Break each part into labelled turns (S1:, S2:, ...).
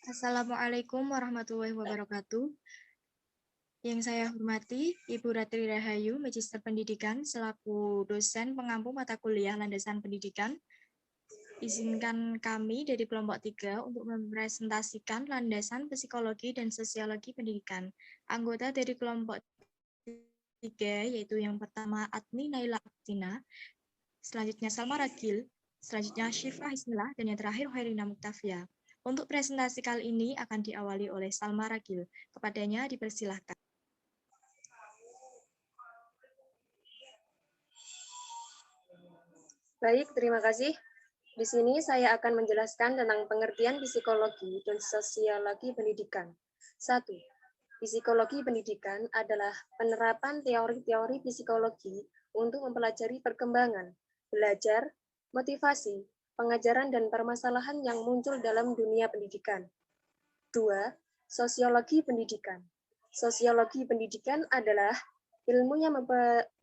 S1: Assalamualaikum warahmatullahi wabarakatuh. Yang saya hormati, Ibu Ratri Rahayu, Magister Pendidikan, selaku dosen pengampu mata kuliah landasan pendidikan. Izinkan kami dari kelompok 3 untuk mempresentasikan landasan psikologi dan sosiologi pendidikan. Anggota dari kelompok 3 yaitu yang pertama Adni Naila Aktina, selanjutnya Salma Ragil, selanjutnya Syifa Hisnillah, dan yang terakhir Khairina Muktafia. Untuk presentasi kali ini akan diawali oleh Salma Ragil. Kepadanya dipersilahkan.
S2: Baik, terima kasih. Di sini saya akan menjelaskan tentang pengertian psikologi dan sosiologi pendidikan. 1. Psikologi pendidikan adalah penerapan teori-teori psikologi untuk mempelajari perkembangan, belajar, motivasi, pengajaran, dan permasalahan yang muncul dalam dunia pendidikan. 2. Sosiologi pendidikan. Sosiologi pendidikan adalah ilmu yang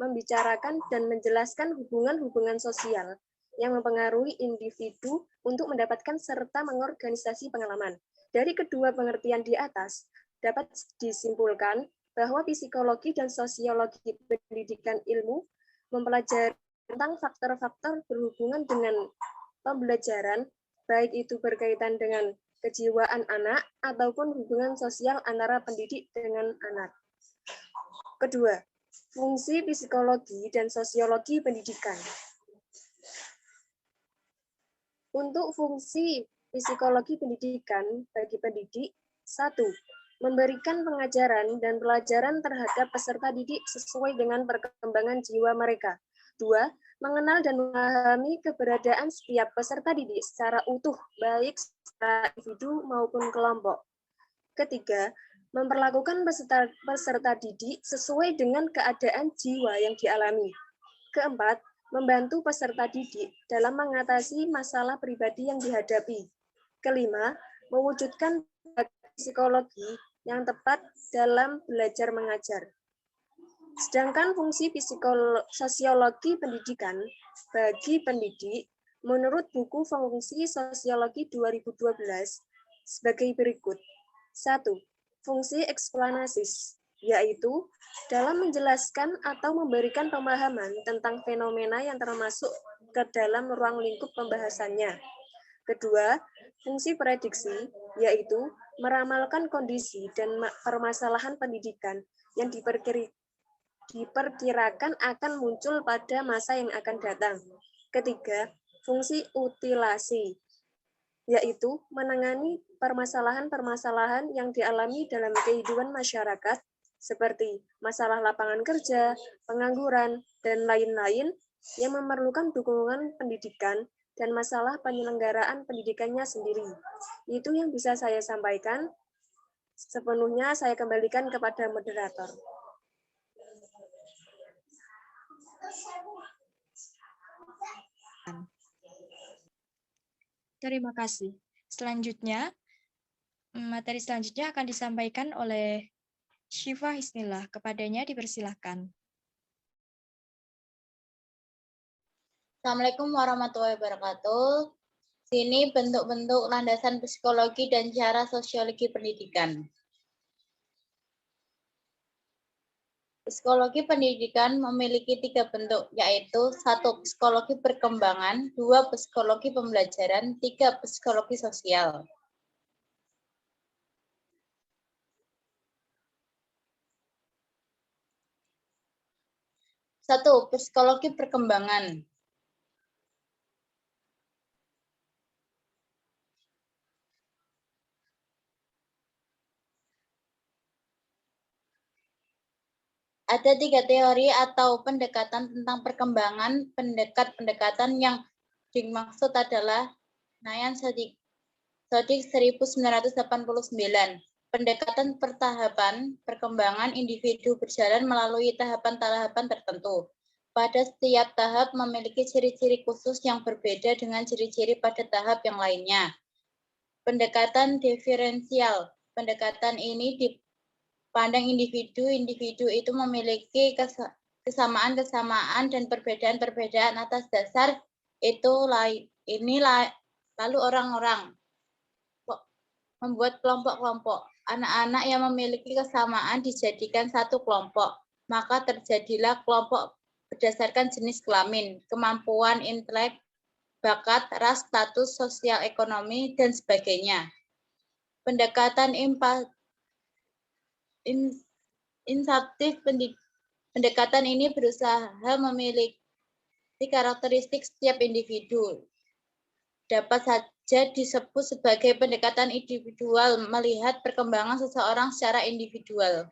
S2: membicarakan dan menjelaskan hubungan-hubungan sosial yang mempengaruhi individu untuk mendapatkan serta mengorganisasi pengalaman. Dari kedua pengertian di atas, dapat disimpulkan bahwa psikologi dan sosiologi pendidikan ilmu mempelajari tentang faktor-faktor berhubungan dengan pembelajaran, baik itu berkaitan dengan kejiwaan anak ataupun hubungan sosial antara pendidik dengan anak. Kedua, fungsi psikologi dan sosiologi pendidikan. Untuk fungsi psikologi pendidikan bagi pendidik, 1. Memberikan pengajaran dan pelajaran terhadap peserta didik sesuai dengan perkembangan jiwa mereka. 2. Mengenal dan memahami keberadaan setiap peserta didik secara utuh, baik secara individu maupun kelompok. Ketiga, memperlakukan peserta didik sesuai dengan keadaan jiwa yang dialami. Keempat, membantu peserta didik dalam mengatasi masalah pribadi yang dihadapi. Kelima, mewujudkan psikologi yang tepat dalam belajar mengajar. Sedangkan fungsi sosiologi pendidikan bagi pendidik menurut buku Fungsi Sosiologi 2012 sebagai berikut. 1. Fungsi eksplanasis, yaitu dalam menjelaskan atau memberikan pemahaman tentang fenomena yang termasuk ke dalam ruang lingkup pembahasannya. Kedua, fungsi prediksi, yaitu meramalkan kondisi dan permasalahan pendidikan yang diperkirakan akan muncul pada masa yang akan datang. Ketiga, fungsi utilasi, yaitu menangani permasalahan-permasalahan yang dialami dalam kehidupan masyarakat seperti masalah lapangan kerja, pengangguran, dan lain-lain yang memerlukan dukungan pendidikan dan masalah penyelenggaraan pendidikannya sendiri. Itu yang bisa saya sampaikan. Sepenuhnya saya kembalikan kepada moderator.
S1: Terima kasih. Selanjutnya, materi selanjutnya akan disampaikan oleh Syifa Hisnillah. Kepadanya dipersilahkan.
S3: Assalamualaikum warahmatullahi wabarakatuh. Sini bentuk-bentuk landasan psikologi dan cara sosiologi pendidikan. Psikologi pendidikan memiliki 3 bentuk, yaitu 1. Psikologi perkembangan, 2. Psikologi pembelajaran, 3. Psikologi sosial. 1. Psikologi perkembangan. Ada 3 teori atau pendekatan tentang perkembangan. Pendekatan yang dimaksud adalah Nayan Sodik 1989. Pendekatan pertahapan perkembangan individu berjalan melalui tahapan-tahapan tertentu. Pada setiap tahap memiliki ciri-ciri khusus yang berbeda dengan ciri-ciri pada tahap yang lainnya. Pendekatan diferensial. Pendekatan ini dipandang individu itu memiliki kesamaan-kesamaan dan perbedaan-perbedaan atas dasar itu lalu orang-orang. membuat kelompok-kelompok. Anak-anak yang memiliki kesamaan dijadikan satu kelompok. Maka terjadilah kelompok berdasarkan jenis kelamin, kemampuan intelek, bakat, ras, status sosial ekonomi, dan sebagainya. Pendekatan insaftif pendekatan ini berusaha memiliki karakteristik setiap individu. Dapat saja disebut sebagai pendekatan individual, melihat perkembangan seseorang secara individual.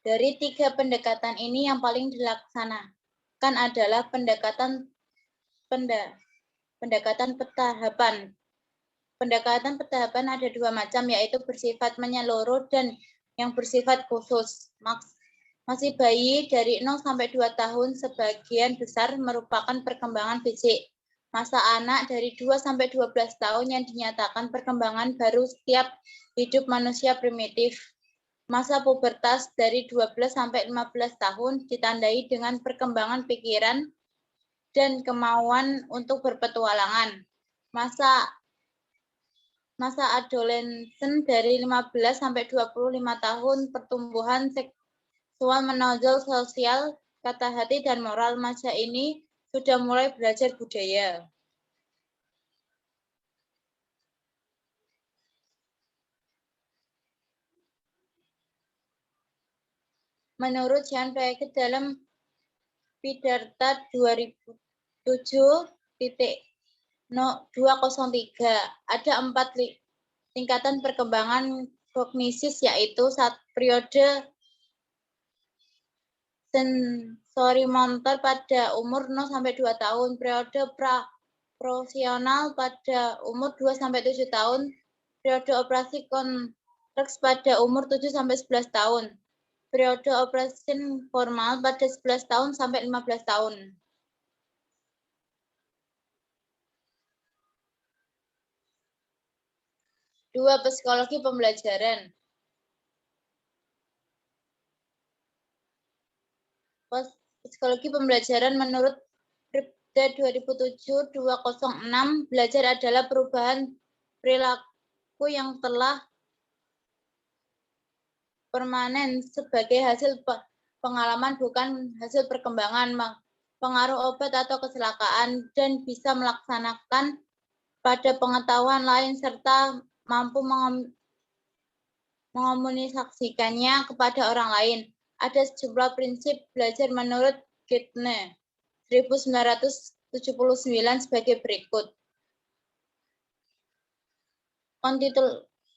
S3: Dari tiga pendekatan ini yang paling dilaksanakan adalah pendekatan petahapan. Pendekatan petahapan ada dua macam, yaitu bersifat menyeluruh dan yang bersifat khusus. Masih bayi dari 0 sampai 2 tahun sebagian besar merupakan perkembangan fisik. Masa anak dari 2 sampai 12 tahun yang dinyatakan perkembangan baru setiap hidup manusia primitif. Masa pubertas dari 12 sampai 15 tahun ditandai dengan perkembangan pikiran dan kemauan untuk berpetualangan. Masa adolesen dari 15 sampai 25 tahun pertumbuhan seksual menonjol sosial, kata hati dan moral. Masa ini sudah mulai belajar budaya. Menurut Jean Piaget dalam Siddhartha 2007.203, ada 4 tingkatan perkembangan kognisis, yaitu periode sensorimotor pada umur 0 sampai 2 tahun, periode prosional pada umur 2 sampai 7 tahun, periode operasi kontraks pada umur 7 sampai 11 tahun. Periode operasi formal pada 11 tahun sampai 15 tahun. Dua, psikologi pembelajaran. Psikologi pembelajaran menurut Pripyat 2007.206, belajar adalah perubahan perilaku yang telah permanen sebagai hasil pengalaman, bukan hasil perkembangan, pengaruh obat atau kecelakaan, dan bisa melaksanakan pada pengetahuan lain serta mampu mengomunikasikannya kepada orang lain. Ada sejumlah prinsip belajar menurut Gardner 1979 sebagai berikut.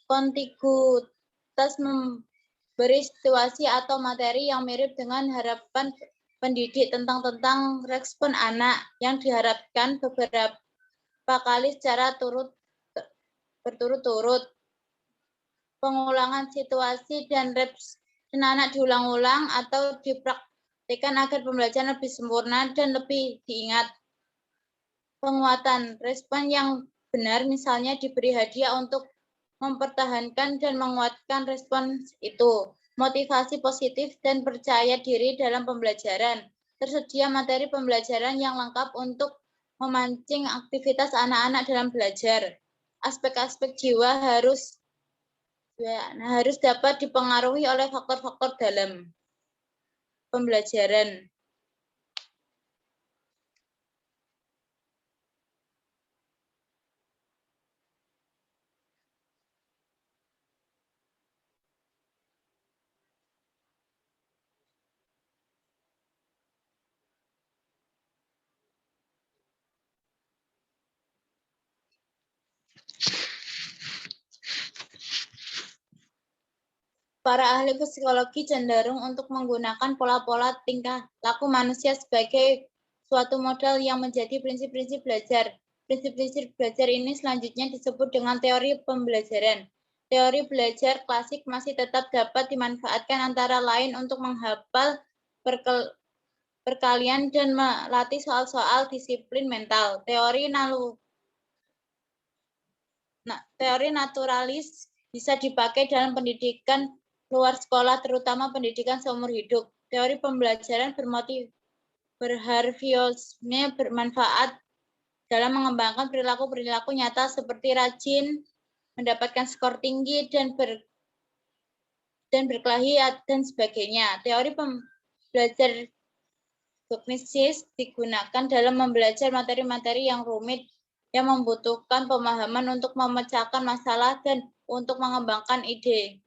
S3: Kontiguitas memberi situasi atau materi yang mirip dengan harapan pendidik tentang respon anak yang diharapkan beberapa kali secara berturut-turut. Pengulangan situasi dan respon anak diulang-ulang atau dipraktikkan agar pembelajaran lebih sempurna dan lebih diingat. Penguatan respon yang benar, misalnya diberi hadiah untuk mempertahankan dan menguatkan respons itu. Motivasi positif dan percaya diri dalam pembelajaran. Tersedia materi pembelajaran yang lengkap untuk memancing aktivitas anak-anak dalam belajar. Aspek-aspek jiwa harus dapat dipengaruhi oleh faktor-faktor dalam pembelajaran. Para ahli psikologi cenderung untuk menggunakan pola-pola tingkah laku manusia sebagai suatu modal yang menjadi prinsip-prinsip belajar. Prinsip-prinsip belajar ini selanjutnya disebut dengan teori pembelajaran. Teori belajar klasik masih tetap dapat dimanfaatkan antara lain untuk menghafal perkalian dan melatih soal-soal disiplin mental. Teori naturalis bisa dipakai dalam pendidikan luar sekolah, terutama pendidikan seumur hidup. Teori pembelajaran berharfiosme bermanfaat dalam mengembangkan perilaku-perilaku nyata seperti rajin, mendapatkan skor tinggi, dan berkelahi, dan sebagainya. Teori belajar kognitif digunakan dalam membelajar materi-materi yang rumit yang membutuhkan pemahaman untuk memecahkan masalah dan untuk mengembangkan ide.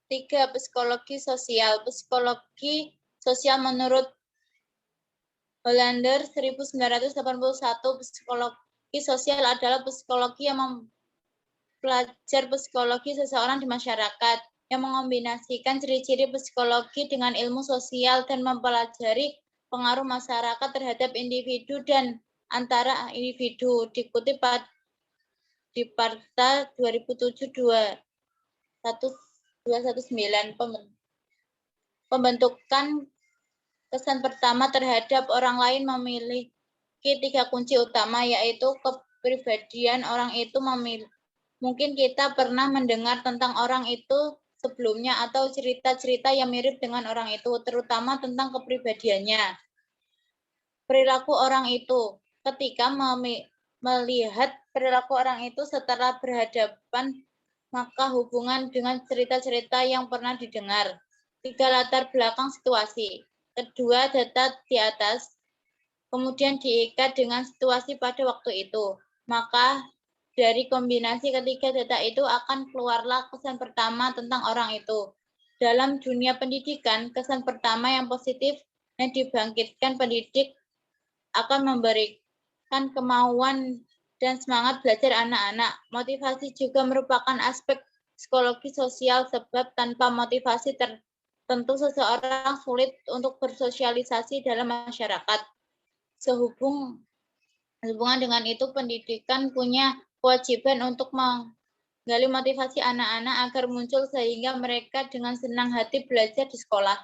S3: Tiga, psikologi sosial. Psikologi sosial menurut Hollander 1981, psikologi sosial adalah psikologi yang mempelajari psikologi seseorang di masyarakat, yang mengombinasikan ciri-ciri psikologi dengan ilmu sosial dan mempelajari pengaruh masyarakat terhadap individu dan antara individu. Dikutip di Parta 2007-219, pembentukan kesan pertama terhadap orang lain memiliki tiga kunci utama, yaitu kepribadian orang itu. Mungkin kita pernah mendengar tentang orang itu sebelumnya atau cerita-cerita yang mirip dengan orang itu, terutama tentang kepribadiannya. Perilaku orang itu. Ketika melihat perilaku orang itu setelah berhadapan, maka hubungan dengan cerita-cerita yang pernah didengar. Tiga, latar belakang situasi. Kedua, data di atas, kemudian diikat dengan situasi pada waktu itu. Maka dari kombinasi ketiga data itu akan keluarlah kesan pertama tentang orang itu. Dalam dunia pendidikan, kesan pertama yang positif yang dibangkitkan pendidik akan memberikan kemauan dan semangat belajar anak-anak. Motivasi juga merupakan aspek psikologi sosial, sebab tanpa motivasi tentu seseorang sulit untuk bersosialisasi dalam masyarakat. Sehubungan dengan itu, pendidikan punya kewajiban untuk menggali motivasi anak-anak agar muncul sehingga mereka dengan senang hati belajar di sekolah.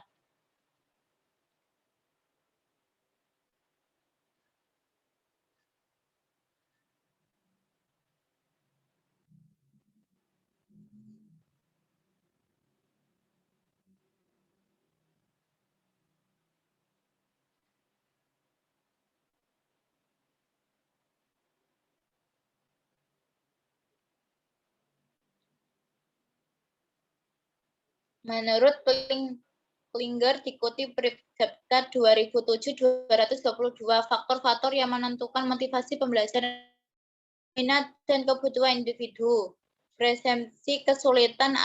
S3: Menurut Klinger dikutip Pripyat 2007-222, faktor-faktor yang menentukan motivasi pembelajaran, minat dan kebutuhan individu, persepsi kesulitan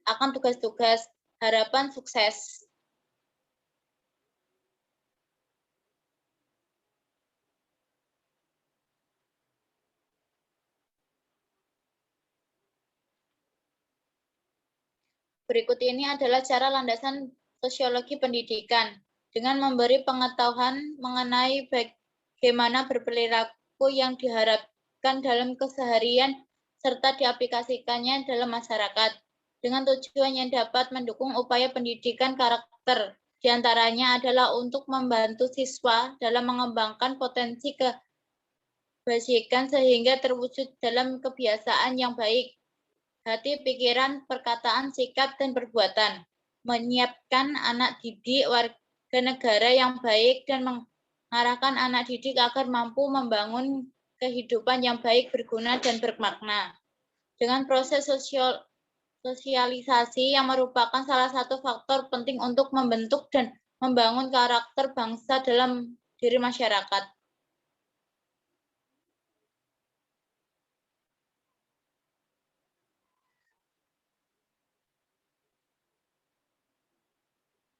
S3: akan tugas-tugas, harapan sukses. Berikut ini adalah cara landasan sosiologi pendidikan dengan memberi pengetahuan mengenai bagaimana berperilaku yang diharapkan dalam keseharian serta diaplikasikannya dalam masyarakat dengan tujuan yang dapat mendukung upaya pendidikan karakter. Di antaranya adalah untuk membantu siswa dalam mengembangkan potensi kebajikan sehingga terwujud dalam kebiasaan yang baik, hati, pikiran, perkataan, sikap, dan perbuatan. Menyiapkan anak didik warga negara yang baik dan mengarahkan anak didik agar mampu membangun kehidupan yang baik, berguna, dan bermakna. Dengan proses sosialisasi yang merupakan salah satu faktor penting untuk membentuk dan membangun karakter bangsa dalam diri masyarakat.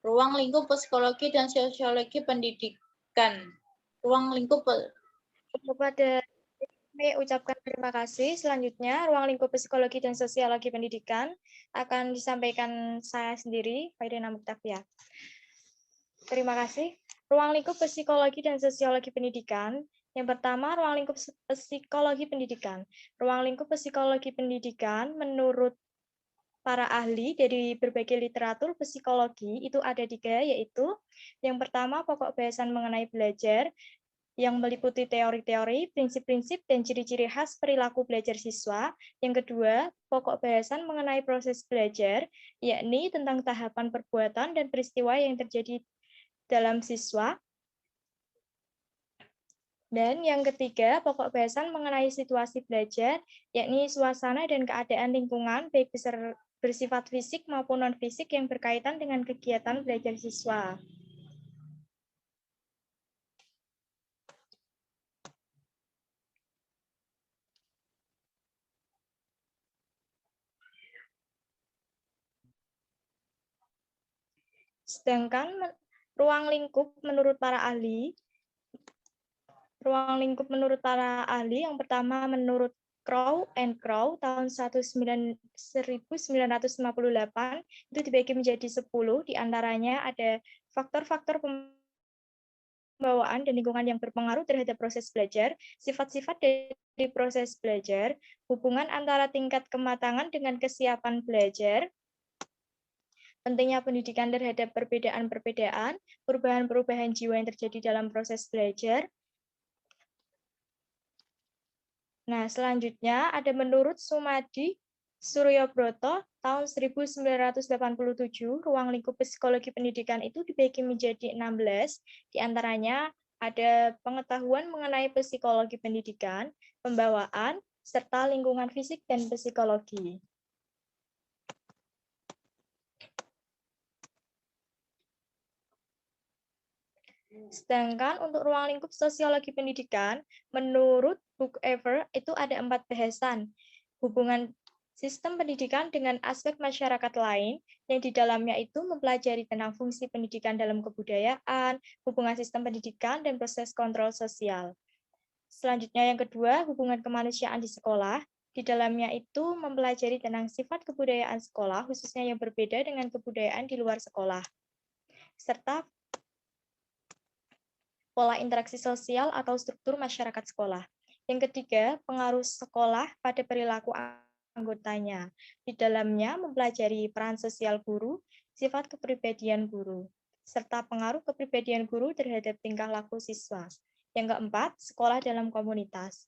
S3: Ruang lingkup psikologi dan sosiologi pendidikan. Ruang lingkup.
S1: Kepada kami ucapkan terima kasih. Selanjutnya, ruang lingkup psikologi dan sosiologi pendidikan akan disampaikan saya sendiri, Fairina Muktafia. Terima kasih. Ruang lingkup psikologi dan sosiologi pendidikan. Yang pertama, ruang lingkup psikologi pendidikan. Ruang lingkup psikologi pendidikan menurut para ahli dari berbagai literatur psikologi itu ada 3, yaitu yang pertama pokok bahasan mengenai belajar, yang meliputi teori-teori, prinsip-prinsip, dan ciri-ciri khas perilaku belajar siswa. Yang kedua, pokok bahasan mengenai proses belajar, yakni tentang tahapan perbuatan dan peristiwa yang terjadi dalam siswa. Dan yang ketiga, pokok bahasan mengenai situasi belajar, yakni suasana dan keadaan lingkungan, baik bersifat fisik maupun non-fisik yang berkaitan dengan kegiatan belajar siswa. Sedangkan ruang lingkup menurut para ahli, yang pertama menurut Crow and Crow tahun 1958 itu dibagi menjadi 10, diantaranya ada faktor-faktor pembawaan dan lingkungan yang berpengaruh terhadap proses belajar, sifat-sifat dari proses belajar, hubungan antara tingkat kematangan dengan kesiapan belajar, pentingnya pendidikan terhadap perbedaan-perbedaan, perubahan-perubahan jiwa yang terjadi dalam proses belajar. Nah, selanjutnya ada menurut Sumadi Suryobroto tahun 1987, ruang lingkup psikologi pendidikan itu dibagi menjadi 16, diantaranya ada pengetahuan mengenai psikologi pendidikan, pembawaan, serta lingkungan fisik dan psikologi. Sedangkan untuk ruang lingkup sosiologi pendidikan, menurut Bookever itu ada 4 bahasan. Hubungan sistem pendidikan dengan aspek masyarakat lain, yang di dalamnya itu mempelajari tentang fungsi pendidikan dalam kebudayaan, hubungan sistem pendidikan, dan proses kontrol sosial. Selanjutnya yang kedua, hubungan kemanusiaan di sekolah. Di dalamnya itu mempelajari tentang sifat kebudayaan sekolah, khususnya yang berbeda dengan kebudayaan di luar sekolah, serta pola interaksi sosial atau struktur masyarakat sekolah. Yang ketiga, pengaruh sekolah pada perilaku anggotanya. Di dalamnya mempelajari peran sosial guru, sifat kepribadian guru, serta pengaruh kepribadian guru terhadap tingkah laku siswa. Yang keempat, sekolah dalam komunitas.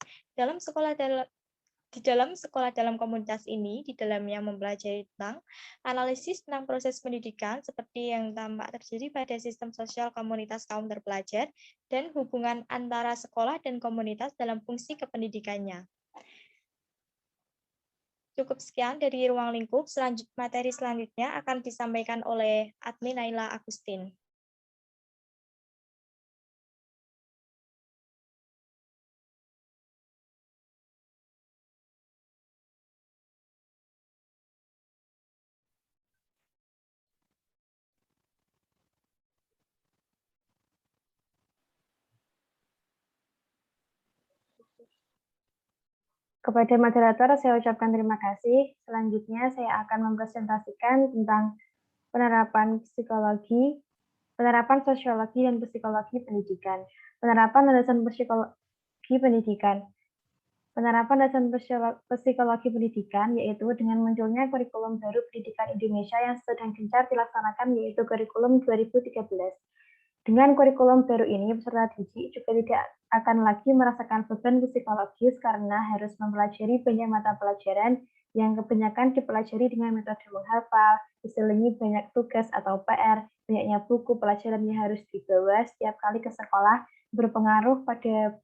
S1: Di dalam sekolah dalam komunitas ini, di dalamnya mempelajari tentang analisis tentang proses pendidikan seperti yang tampak terjadi pada sistem sosial komunitas kaum terpelajar dan hubungan antara sekolah dan komunitas dalam fungsi kependidikannya. Cukup sekian dari ruang lingkup. Materi selanjutnya akan disampaikan oleh Admin Naila Agustin.
S4: Kepada moderator, saya ucapkan terima kasih. Selanjutnya, saya akan mempresentasikan tentang penerapan sosiologi dan psikologi pendidikan. Penerapan landasan psikologi pendidikan. Penerapan landasan psikologi pendidikan yaitu dengan munculnya kurikulum baru pendidikan Indonesia yang sedang gencar dilaksanakan, yaitu kurikulum 2013. Dengan kurikulum baru ini, peserta didik juga tidak akan lagi merasakan beban psikologis karena harus mempelajari banyak mata pelajaran yang kebanyakan dipelajari dengan metode menghafal, diselingi banyak tugas atau PR, banyaknya buku pelajaran yang harus dibawa setiap kali ke sekolah, berpengaruh pada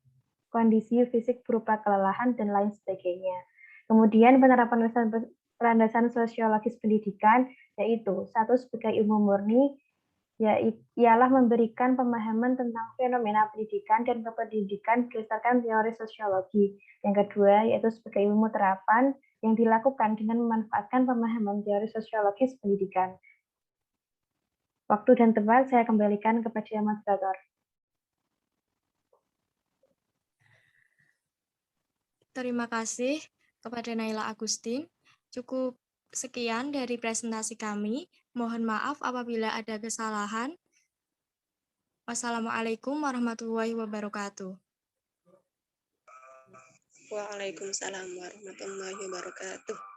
S4: kondisi fisik berupa kelelahan dan lain sebagainya. Kemudian penerapan landasan sosiologis pendidikan yaitu satu, sebagai ilmu murni, ialah memberikan pemahaman tentang fenomena pendidikan dan kependidikan berdasarkan teori sosiologi. Yang kedua, yaitu sebagai ilmu terapan yang dilakukan dengan memanfaatkan pemahaman teori sosiologis pendidikan. Waktu dan tempat saya kembalikan kepada moderator.
S1: Terima kasih kepada Naila Agustin. Cukup sekian dari presentasi kami. Mohon maaf apabila ada kesalahan. Wassalamualaikum warahmatullahi wabarakatuh.
S2: Waalaikumsalam warahmatullahi wabarakatuh.